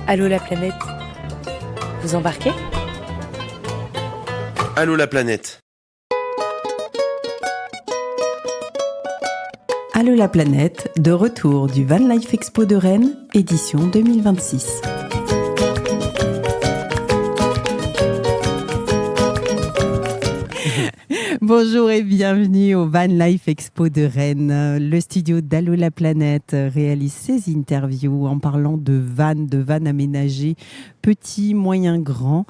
Allô la planète. Vous embarquez ? Allô la planète. Allô la planète, de retour du Van Life Expo de Rennes, édition 2026. Bonjour et bienvenue au Van Life Expo de Rennes. Le studio d'Allô la planète réalise ses interviews en parlant de van aménagés, petits, moyens, grands.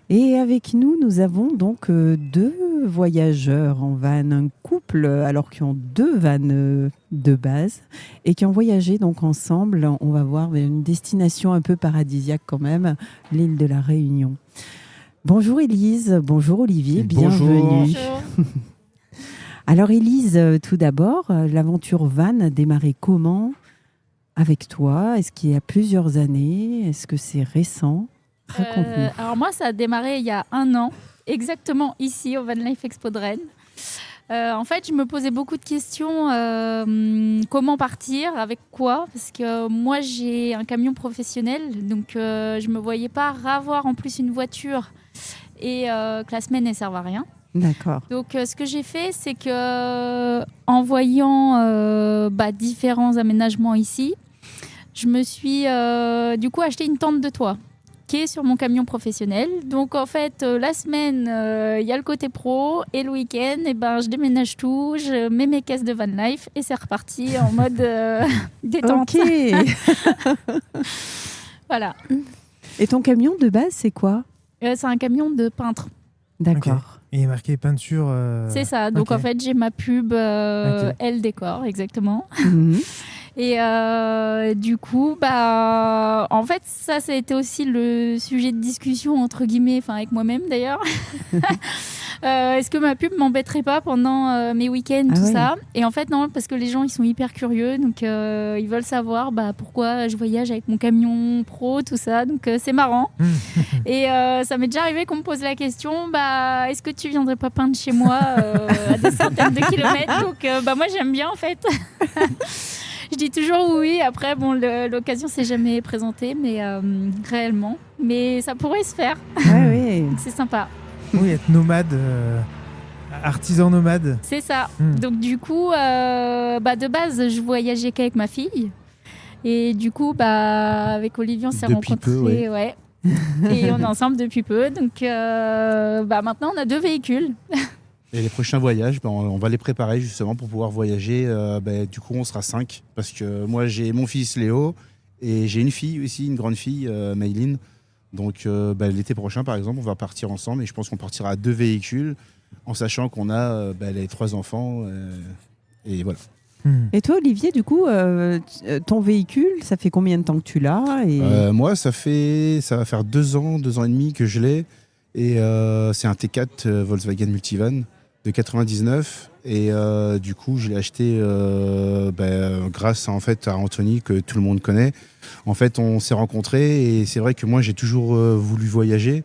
Et avec nous, nous avons donc deux voyageurs en van, un couple, alors qui ont deux vannes de base et qui ont voyagé donc ensemble. On va voir une destination un peu paradisiaque quand même, l'île de la Réunion. Bonjour Élise, bonjour Olivier, bienvenue. Bonjour. Alors Élise, tout d'abord, l'aventure van a démarré comment avec toi ? Est-ce qu'il y a plusieurs années ? Est-ce que c'est récent ? Raconte-nous. Alors moi, ça a démarré il y a 1 an, exactement ici au Van Life Expo de Rennes. En fait, je me posais beaucoup de questions. Comment partir ? Avec quoi ? Parce que moi, j'ai un camion professionnel, donc je ne me voyais pas avoir en plus une voiture et que la semaine ne serve à rien. D'accord. Donc, ce que j'ai fait, c'est que en voyant différents aménagements ici, je me suis du coup acheté une tente de toit qui est sur mon camion professionnel. Donc en fait, la semaine, il y a le côté pro et le week-end, je déménage tout, je mets mes caisses de van life et c'est reparti en mode détente. Ok. Voilà. Et ton camion de base, c'est quoi ? C'est un camion de peintre. D'accord. Okay. Il est marqué peinture. C'est ça. Donc en fait, j'ai ma pub Elle Décore, exactement. Mhm. Et du coup, en fait, ça a été aussi le sujet de discussion, entre guillemets, avec moi-même d'ailleurs. Est-ce que ma pub m'embêterait pas pendant mes week-ends, ça ? Et en fait, non, parce que les gens, ils sont hyper curieux. Donc, ils veulent savoir pourquoi je voyage avec mon camion pro, tout ça. Donc, c'est marrant. Et ça m'est déjà arrivé qu'on me pose la question, est-ce que tu viendrais pas peindre chez moi à des centaines de kilomètres ? Donc, moi, j'aime bien, en fait. Je dis toujours oui. Après, l'occasion s'est jamais présentée, mais réellement. Mais ça pourrait se faire. Ouais, oui. C'est sympa. Oui, être nomade, artisan nomade. C'est ça. Donc du coup, de base, je voyageais qu'avec ma fille. Et du coup, avec Olivier, on s'est rencontrés. Ouais. Et on est ensemble depuis peu. Donc maintenant, on a 2 véhicules. Et les prochains voyages, on va les préparer justement pour pouvoir voyager. Du coup, on sera 5 parce que moi, j'ai mon fils Léo et j'ai une fille aussi, une grande fille, Maïline. Donc, l'été prochain, par exemple, on va partir ensemble et je pense qu'on partira à 2 véhicules en sachant qu'on a les 3 enfants. Et voilà. Et toi, Olivier, du coup, ton véhicule, ça fait combien de temps que tu l'as Moi, ça va faire 2 ans, 2 ans et demi que je l'ai. Et c'est un T4 Volkswagen Multivan de 99 et du coup je l'ai acheté grâce à Anthony que tout le monde connaît. En fait, on s'est rencontrés et c'est vrai que moi j'ai toujours voulu voyager.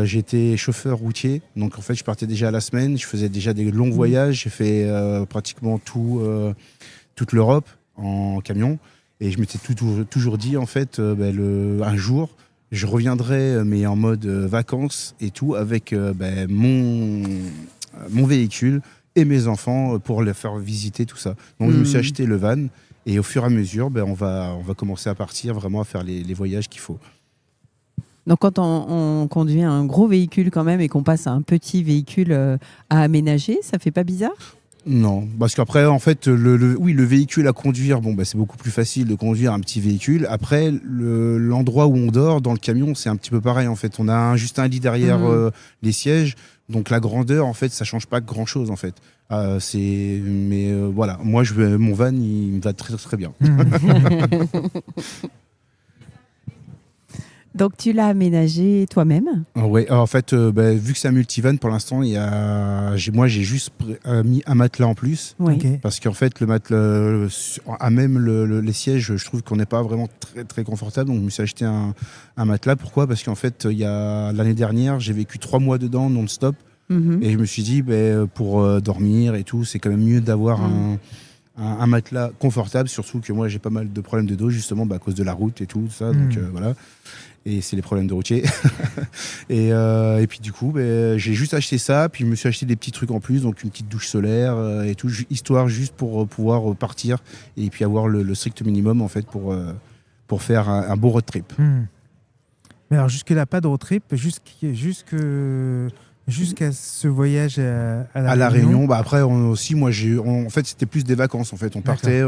J'étais chauffeur routier, donc en fait je partais déjà à la semaine, je faisais déjà des longs voyages, j'ai fait pratiquement toute l'Europe en camion et je m'étais toujours dit en fait un jour je reviendrai mais en mode vacances et tout avec mon véhicule et mes enfants pour les faire visiter tout ça. Donc je me suis acheté le van et au fur et à mesure on va commencer à partir vraiment à faire les voyages qu'il faut. Donc quand on conduit un gros véhicule quand même et qu'on passe à un petit véhicule à aménager, ça fait pas bizarre ? Non, parce qu'après, en fait, le véhicule à conduire, c'est beaucoup plus facile de conduire un petit véhicule. Après, l'endroit où on dort, dans le camion, c'est un petit peu pareil, en fait. On a juste un lit derrière les sièges, donc la grandeur, en fait, ça change pas grand-chose, en fait. Voilà, moi, mon van, il me va très, très bien. Donc tu l'as aménagé toi-même ? Oui, en fait, vu que c'est un multivan, pour l'instant, j'ai juste mis un matelas en plus. Oui. Okay. Parce qu'en fait, le matelas, à même les sièges, je trouve qu'on n'est pas vraiment très, très confortable. Donc je me suis acheté un matelas. Pourquoi ? Parce qu'en fait, l'année dernière, j'ai vécu 3 mois dedans non-stop. Et je me suis dit, pour dormir et tout, c'est quand même mieux d'avoir un matelas confortable, surtout que moi j'ai pas mal de problèmes de dos justement à cause de la route et tout ça, donc voilà. Et c'est les problèmes de routier. et puis du coup, j'ai juste acheté ça, puis je me suis acheté des petits trucs en plus, donc une petite douche solaire et tout, histoire juste pour pouvoir partir et puis avoir le strict minimum en fait pour faire un beau road trip. Mais alors jusque-là, pas de road trip, jusqu'à ce voyage à la Réunion. Après aussi, moi en fait c'était plus des vacances en fait. On partait,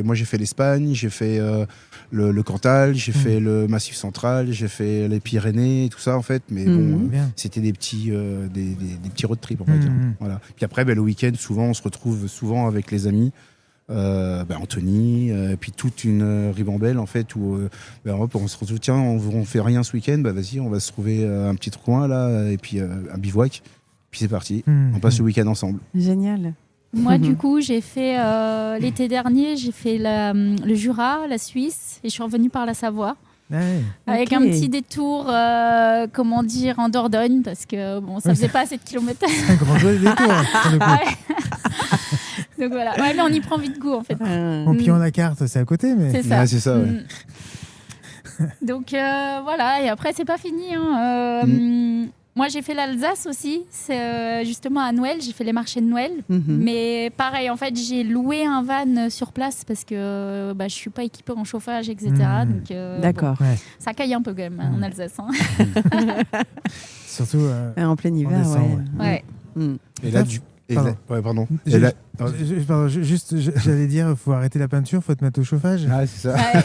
moi j'ai fait l'Espagne, j'ai fait le Cantal, j'ai fait le Massif Central, j'ai fait les Pyrénées, tout ça en fait. Mais bon, c'était des petits road trips on va dire. Voilà. Puis après, le week-end, souvent on se retrouve avec les amis. Anthony, puis toute une ribambelle en fait où on se retrouve, tiens, on fait rien ce week-end, vas-y, on va se trouver un petit coin là, et puis un bivouac, puis c'est parti, on passe le week-end ensemble. Génial. Moi, du coup, j'ai fait l'été dernier, j'ai fait le Jura, la Suisse, et je suis revenue par la Savoie. Ouais. Avec un petit détour, en Dordogne, parce que ça faisait pas assez de kilomètres. Un grand détour. Pour le coup. Donc voilà. Ouais, mais on y prend vite goût en fait. En pillant la carte, c'est à côté, mais. C'est ça. Ouais, c'est ça. Ouais. Donc voilà. Et après, c'est pas fini. Moi, j'ai fait l'Alsace aussi. C'est justement à Noël. J'ai fait les marchés de Noël. Mais pareil, en fait, j'ai loué un van sur place parce que je suis pas équipée en chauffage, etc. Donc, d'accord. Ça caille un peu quand même en Alsace. Surtout en plein hiver, ouais. Et là, pardon. Et là, j'allais dire, faut arrêter la peinture, faut te mettre au chauffage. Ah, c'est ça. Ouais.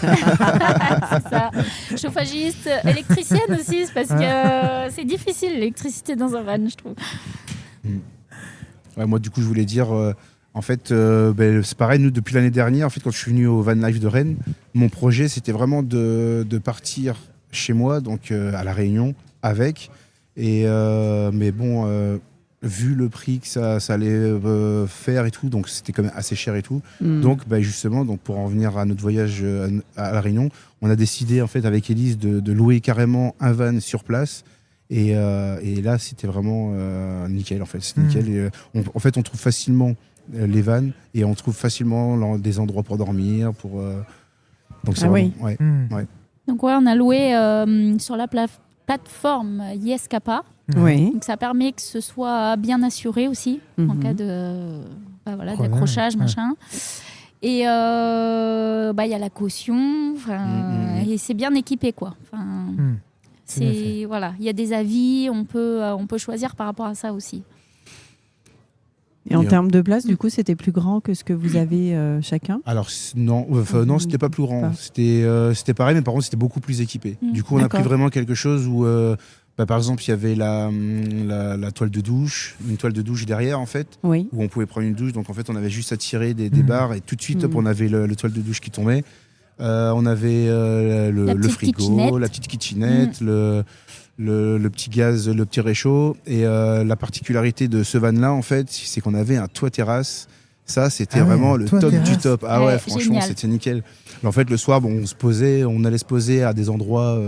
C'est ça. Chauffagiste, électricienne aussi, c'est parce que c'est difficile l'électricité dans un van, je trouve. Ouais, moi, du coup, je voulais dire, en fait, c'est pareil, nous, depuis l'année dernière, en fait, quand je suis venu au Van Life de Rennes, mon projet, c'était vraiment de partir chez moi, donc à La Réunion, avec. Mais bon, vu le prix que ça allait faire et tout, donc c'était quand même assez cher et tout. Donc justement, pour en venir à notre voyage à La Réunion, on a décidé en fait avec Élise de louer carrément un van sur place. Et là, c'était vraiment nickel en fait. C'est nickel. Et, en fait, on trouve facilement les vannes et on trouve facilement des endroits pour dormir. Donc c'est vraiment, ouais. Donc on a loué sur la plateforme Yescapa. Oui. Donc ça permet que ce soit bien assuré aussi en cas de d'accrochage, machin. Et il y a la caution, et c'est bien équipé quoi. Il y a des avis, on peut choisir par rapport à ça aussi. Et en termes de place, du coup, c'était plus grand que ce que vous avez chacun ? Alors non, c'était pas plus grand. C'était pareil, mais par contre, c'était beaucoup plus équipé. Du coup, on a pris vraiment quelque chose où, par exemple, il y avait la toile de douche, une toile de douche derrière, en fait, où on pouvait prendre une douche. Donc, en fait, on avait juste à tirer des barres et tout de suite, on avait le toile de douche qui tombait. On avait le frigo, la petite kitchenette, le petit gaz, le petit réchaud. Et la particularité de ce van-là, en fait, c'est qu'on avait un toit terrasse. Ça, c'était vraiment le top terrasse. Du top. Ah ouais, franchement, c'était nickel. Mais en fait, le soir, on allait se poser à des endroits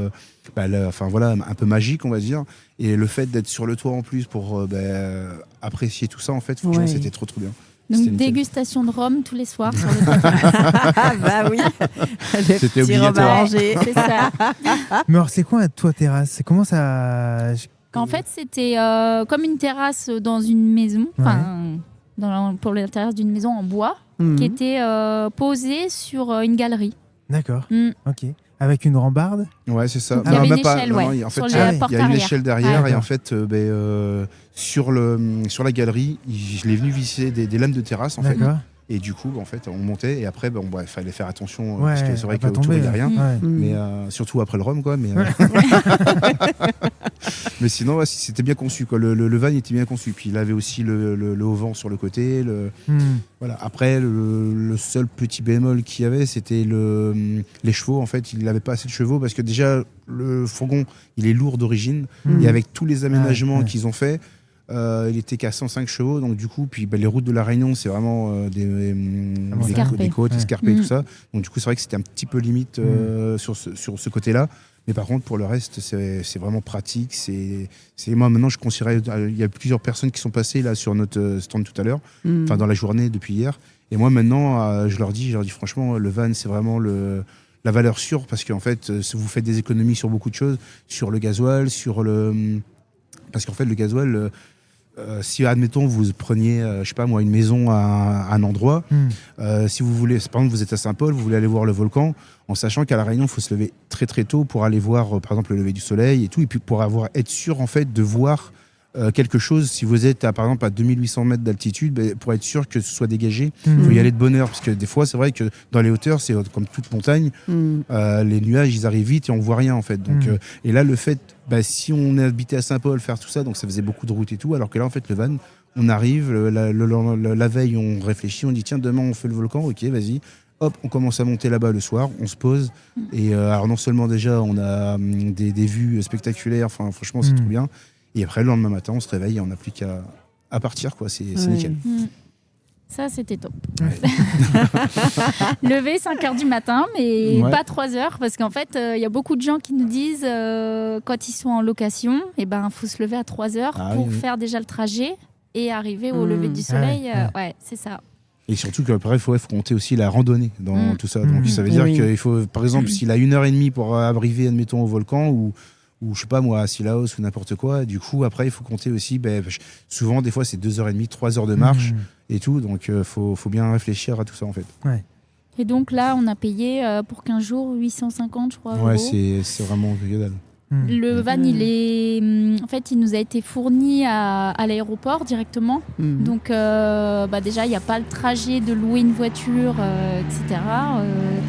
un peu magiques, on va dire. Et le fait d'être sur le toit en plus pour apprécier tout ça, en fait, franchement, c'était trop bien. Donc, dégustation de rhum tous les soirs sur le bah oui. C'était obligatoire. C'est ça. Mais alors, c'est quoi un toit terrasse ? Comment ça... En fait, c'était comme une terrasse dans une maison, pour l'intérieur d'une maison en bois, qui était posée sur une galerie. D'accord, ok. Avec une rambarde ? Ouais, c'est ça. Il y avait une échelle, en fait, il y a une échelle derrière et en fait, sur la galerie, je l'ai venu visser des lames de terrasse en fait. Et du coup, en fait, on montait et après, il fallait faire attention parce que c'est vrai qu'autour il n'y a rien, mais surtout après le rhum, quoi. Mais sinon, c'était bien conçu, quoi. Le van était bien conçu. Puis il avait aussi le haut-vent sur le côté. Voilà. Après, le seul petit bémol qu'il y avait, c'était les chevaux. En fait, il n'avait pas assez de chevaux parce que déjà, le fourgon, il est lourd d'origine et avec tous les aménagements qu'ils ont fait. Il était qu'à 105 chevaux, donc du coup, puis les routes de la Réunion, c'est vraiment des côtes, escarpées et tout ça. Donc du coup, c'est vrai que c'était un petit peu limite sur ce côté-là. Mais par contre, pour le reste, c'est vraiment pratique. Moi, maintenant, je considère, il y a plusieurs personnes qui sont passées là sur notre stand tout à l'heure, enfin dans la journée depuis hier. Et moi, maintenant, je leur dis franchement, le van, c'est vraiment la valeur sûre, parce qu'en fait, vous faites des économies sur beaucoup de choses, sur le gasoil, parce qu'en fait, le gasoil, si admettons vous preniez, je sais pas moi, une maison à un endroit, si vous voulez, par exemple, vous êtes à Saint-Paul, vous voulez aller voir le volcan, en sachant qu'à La Réunion, il faut se lever très très tôt pour aller voir, par exemple, le lever du soleil et tout, et puis pour être sûr en fait de voir quelque chose. Si vous êtes par exemple à 2800 mètres d'altitude, pour être sûr que ce soit dégagé, il faut y aller de bonne heure, parce que des fois c'est vrai que dans les hauteurs, c'est comme toute montagne, les nuages ils arrivent vite et on voit rien en fait. Donc, et là le fait, si on habitait à Saint-Paul, faire tout ça, donc ça faisait beaucoup de routes et tout, alors que là en fait le van, on arrive, la veille on réfléchit, on dit tiens demain on fait le volcan, ok vas-y. Hop, on commence à monter là-bas le soir, on se pose. Et alors non seulement déjà on a des vues spectaculaires, enfin franchement c'est trop bien. Et après, le lendemain matin, on se réveille et on n'a plus qu'à partir, quoi. C'est nickel. Ça, c'était top. Lever 5h du matin, mais pas 3h, parce qu'en fait, il y a beaucoup de gens qui nous disent, quand ils sont en location, il faut se lever à 3h pour faire déjà le trajet et arriver au lever du soleil. Ouais, c'est ça. Et surtout qu'après, il faut compter aussi la randonnée dans tout ça. Donc, ça veut dire qu'il faut, par exemple, s'il a 1h30 pour arriver, admettons, au volcan, ou je sais pas moi, à Sillaos ou n'importe quoi, du coup après il faut compter aussi, souvent des fois c'est 2h30, 3h de marche et tout, donc faut bien réfléchir à tout ça en fait. Et donc là on a payé pour 15 jours 850 je crois ouais euros. c'est vraiment que dalle. Le van il nous a été fourni à l'aéroport directement, donc déjà il n'y a pas le trajet de louer une voiture, etc.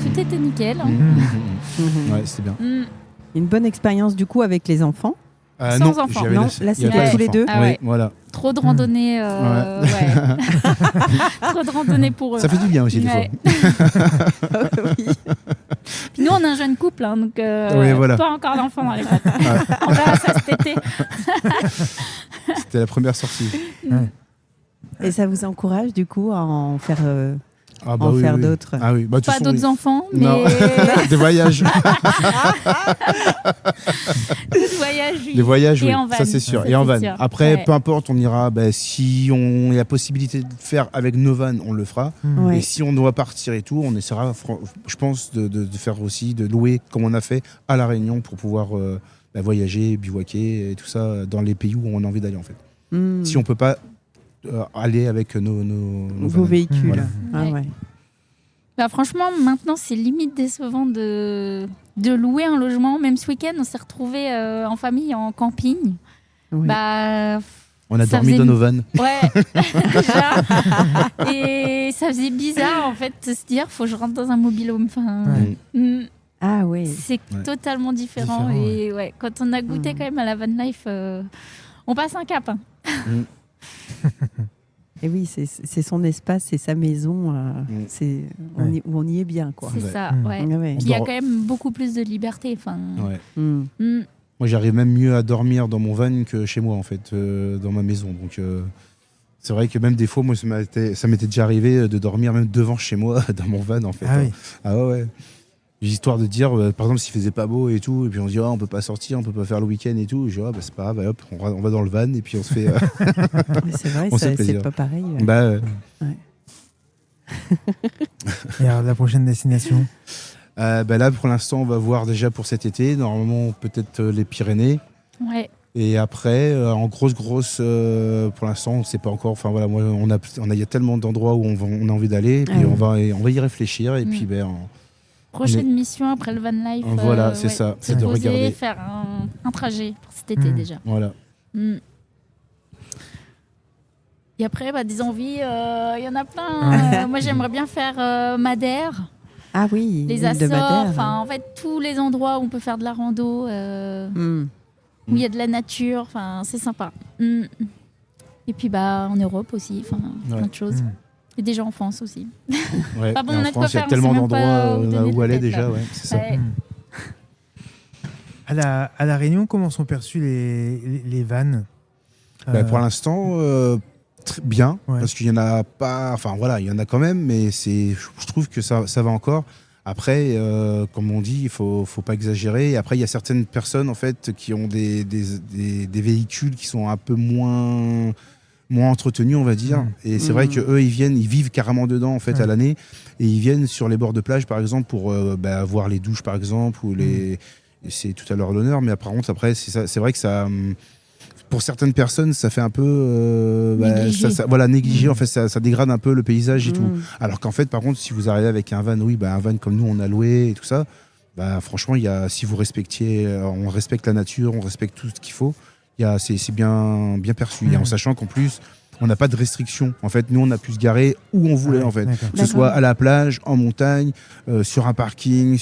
Tout était nickel. Ouais, c'était bien. Une bonne expérience du coup avec les enfants. Sans enfants. Non, là c'était tous les deux. Ah ouais. Oui, voilà. Trop de randonnées. Trop de randonnées pour eux. Ça fait du bien aussi des fois. Oui. Puis nous on est un jeune couple, donc pas encore d'enfants dans les pattes. On verra ça cet été. C'était la première sortie. Et ça vous encourage du coup à en faire d'autres. Ah oui. Pas d'autres enfants, mais des voyages. Des voyages, oui. En van. Ça c'est sûr. Et en van. Sûr. Après, peu importe, on ira. Si on a la possibilité de faire avec nos vannes, on le fera. Et si on doit partir et tout, on essaiera, je pense, de faire aussi, de louer comme on a fait à La Réunion pour pouvoir voyager, bivouaquer et tout ça dans les pays où on a envie d'aller en fait. Si on peut pas aller avec vos véhicules. Voilà. Franchement, maintenant, c'est limite décevant de louer un logement. Même ce week-end, on s'est retrouvés en famille en camping. Oui. On a dormi dans nos vannes. Ouais, déjà. Et ça faisait bizarre, en fait, de se dire, faut que je rentre dans un mobil-home. Ah oui. C'est totalement différent. Et quand on a goûté quand même à la van life, on passe un cap. Et oui, c'est son espace, c'est sa maison, on y est bien, quoi. C'est ça, ouais. Il y a quand même beaucoup plus de liberté. Moi, j'arrive même mieux à dormir dans mon van que chez moi, en fait, dans ma maison. Donc, c'est vrai que même des fois, moi, ça m'était déjà arrivé de dormir même devant chez moi, dans mon van, en fait. Ah oui. Ah ouais. Histoire de dire, par exemple, s'il faisait pas beau et tout, et puis on se dit, on peut pas sortir, on peut pas faire le week-end et tout. Et je dis, c'est pas grave, hop, on va dans le van et puis on se fait. C'est vrai, c'est pas pareil. Et alors, la prochaine destination là, pour l'instant, on va voir déjà pour cet été. Normalement, peut-être les Pyrénées. Ouais. Et après, en grosse, pour l'instant, on ne sait pas encore. Enfin voilà, moi, il y a tellement d'endroits où on a envie d'aller. Puis on va y réfléchir. Et puis, prochaine mission après le van life. Voilà, c'est ça. C'est de regarder. Faire un trajet pour cet été déjà. Voilà. Et après, des envies, il y en a plein. Moi, j'aimerais bien faire Madère. Ah oui, les Açores. En fait, tous les endroits où on peut faire de la rando, où il y a de la nature. C'est sympa. Et puis, en Europe aussi. Plein de choses. Et déjà en France aussi. Ouais. En France, il y a tellement d'endroits où aller déjà. Ouais, c'est ça. À la Réunion, comment sont perçus les vannes ? Pour l'instant, bien, Ouais. parce qu'il y en a pas. Enfin voilà, il y en a quand même, mais je trouve que ça va encore. Après, comme on dit, il faut pas exagérer. Et après, il y a certaines personnes en fait qui ont des véhicules qui sont un peu moins entretenus, on va dire. Et c'est vrai que eux, ils vivent carrément dedans en fait à l'année, et ils viennent sur les bords de plage, par exemple, pour voir les douches, par exemple, ou et c'est tout à leur honneur. Mais par contre, après, c'est vrai que ça. Pour certaines personnes, ça fait un peu négligé. En fait, ça dégrade un peu le paysage et tout. Alors qu'en fait, par contre, si vous arrivez avec un van, un van comme nous on a loué et tout ça, franchement, si vous on respecte la nature, on respecte tout ce qu'il faut. C'est bien perçu. Et en sachant qu'en plus, on n'a pas de restrictions. En fait, nous, on a pu se garer où on voulait, en fait. D'accord. Que ce soit à la plage, en montagne, sur un parking,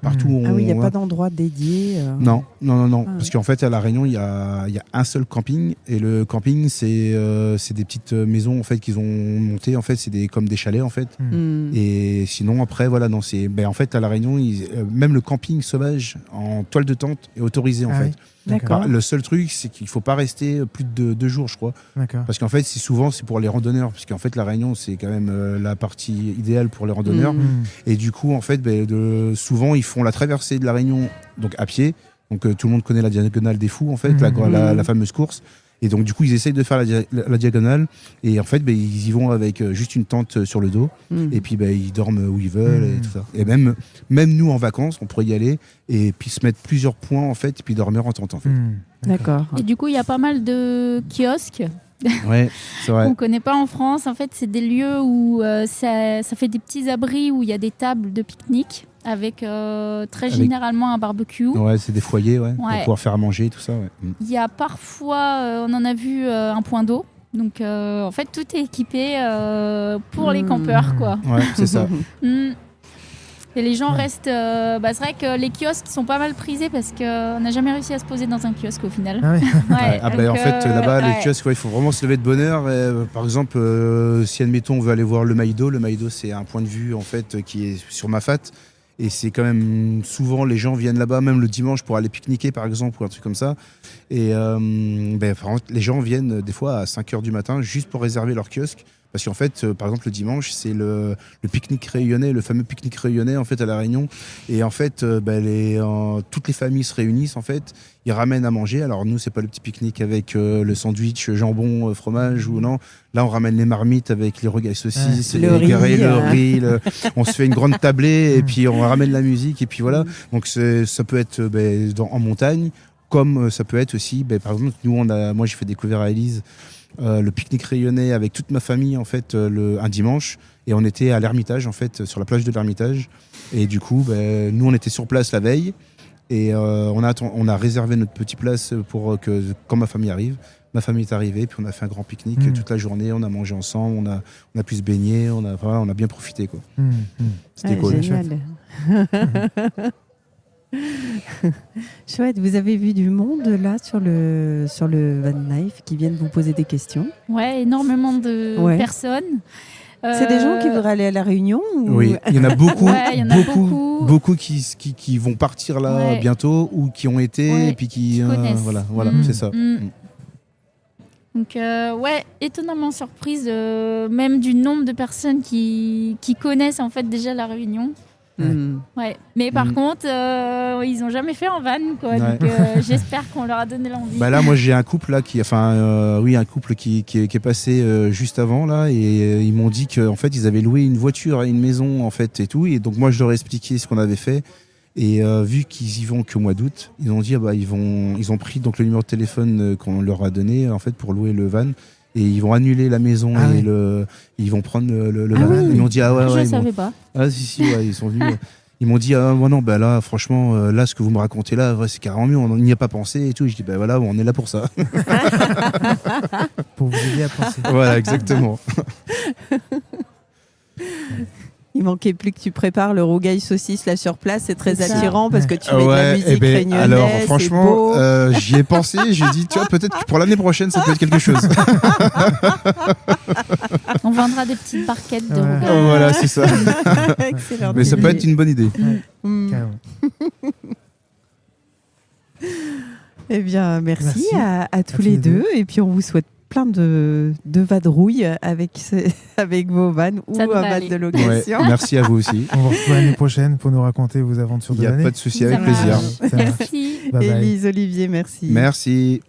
partout où Ah oui, il n'y a on pas va. d'endroit dédié. Non. Ah. Parce qu'en fait, à La Réunion, il y a un seul camping. Et le camping, c'est des petites maisons en fait, qu'ils ont montées. En fait, c'est comme des chalets, en fait. Et sinon, après, voilà, non, en fait, à La Réunion, même le camping sauvage en toile de tente est autorisé, en fait. Oui. D'accord. Le seul truc, c'est qu'il ne faut pas rester plus de 2 jours, je crois. D'accord. Parce qu'en fait, c'est pour les randonneurs. Parce qu'en fait, La Réunion, c'est quand même la partie idéale pour les randonneurs. Et du coup, en fait, souvent, ils font la traversée de La Réunion donc à pied. Donc, tout le monde connaît la diagonale des fous, en fait, la fameuse course. Et donc, du coup, ils essayent de faire la diagonale. Et en fait, ils y vont avec juste une tente sur le dos. Et puis, ils dorment où ils veulent et tout ça. Et même nous, en vacances, on pourrait y aller et puis se mettre plusieurs points, en fait, et puis dormir en tente, en fait. D'accord. Et du coup, il y a pas mal de kiosques Ouais, c'est vrai. qu'on ne connaît pas en France. En fait, c'est des lieux où ça fait des petits abris où il y a des tables de pique-nique avec généralement un barbecue. Ouais, c'est des foyers, pour Ouais. pouvoir faire à manger et tout ça. Ouais. Il y a parfois, on en a vu un point d'eau. Donc, en fait, tout est équipé pour les campeurs, quoi. Ouais, c'est ça. Et les gens restent... c'est vrai que les kiosques sont pas mal prisés parce qu'on n'a jamais réussi à se poser dans un kiosque au final. Ah oui. Ouais, En donc, fait, là-bas, les ouais. kiosques, il faut vraiment se lever de bonne heure. Et, par exemple, si admettons, on veut aller voir le Maïdo, c'est un point de vue en fait qui est sur Mafat. Et c'est quand même souvent, les gens viennent là-bas, même le dimanche, pour aller pique-niquer, par exemple, ou un truc comme ça. Et par exemple, les gens viennent des fois à 5h du matin juste pour réserver leur kiosque. Parce qu'en fait, par exemple, le dimanche, c'est le pique-nique réunionnais, le fameux pique-nique réunionnais en fait, à La Réunion. Et en fait, toutes les familles se réunissent, en fait. Ils ramènent à manger. Alors nous, c'est pas le petit pique-nique avec le sandwich, jambon, fromage ou non. Là, on ramène les marmites avec les rogailles saucisses, Le les garés, riz, le riz. On se fait une grande tablée et puis on ramène la musique. Et puis voilà. Donc ça peut être en montagne, comme ça peut être aussi, par exemple, moi j'ai fait découvrir à Élise le pique-nique rayonnais avec toute ma famille en fait un dimanche, et on était à l'Ermitage en fait, sur la plage de l'Ermitage, et du coup nous on était sur place la veille et on a réservé notre petite place pour que quand ma famille arrive. Ma famille est arrivée, puis on a fait un grand pique-nique toute la journée, on a mangé ensemble, on a pu se baigner, on a bien profité, quoi. C'était cool. Génial. Chouette, vous avez vu du monde là sur le van life qui viennent vous poser des questions? Ouais, énormément de Ouais. personnes. C'est des gens qui voudraient aller à La Réunion ou... Oui, il y en a beaucoup, Ouais, il y en a beaucoup. beaucoup qui vont partir là Ouais. bientôt, ou qui ont été Ouais, et puis qui connaissent. voilà, c'est ça. Donc, étonnamment surprise, même du nombre de personnes qui connaissent en fait déjà La Réunion. Ouais. Mais par contre, ils n'ont jamais fait en van, quoi. Ouais. Donc, j'espère qu'on leur a donné l'envie. Là, moi, j'ai un couple là un couple qui est passé juste avant là, et ils m'ont dit qu'en fait, ils avaient loué une voiture et une maison en fait et tout. Et donc, moi, je leur ai expliqué ce qu'on avait fait. Et vu qu'ils y vont qu'au mois d'août, ils ont dit ils ont pris donc le numéro de téléphone qu'on leur a donné en fait pour louer le van. Et ils vont annuler la maison ils vont prendre le van. oui. Ils m'ont dit Je ne savais pas. si, ils sont venus. Ils m'ont dit non, là franchement là ce que vous me racontez là, c'est carrément mieux, on n'y a pas pensé et tout. Et je dis voilà, on est là pour ça. Pour vous aider à penser. Voilà, exactement. Il manquait plus que tu prépares le rougail saucisse là sur place, c'est très C'est ça. attirant parce que tu mets de la musique réunionnaise. Alors c'est franchement, beau. j'y ai pensé, j'ai dit tu vois, peut-être que pour l'année prochaine ça peut être quelque chose. On vendra des petites barquettes de Ouais. rougail. Voilà, c'est ça. Excellent. Mais ça peut être une bonne idée. Mm. Carrément. Eh bien, merci, Merci à tous les deux. Et puis, on vous souhaite plein de vadrouilles avec vos vannes ou Ça un devrait van aller. de Ouais, location. merci à vous aussi. On vous retrouve l'année prochaine pour nous raconter vos aventures Il de n'y a l'année. pas de souci, Ça avec plaisir. marche. Ça marche. Merci. Bye bye. Élise, Olivier, merci. Merci.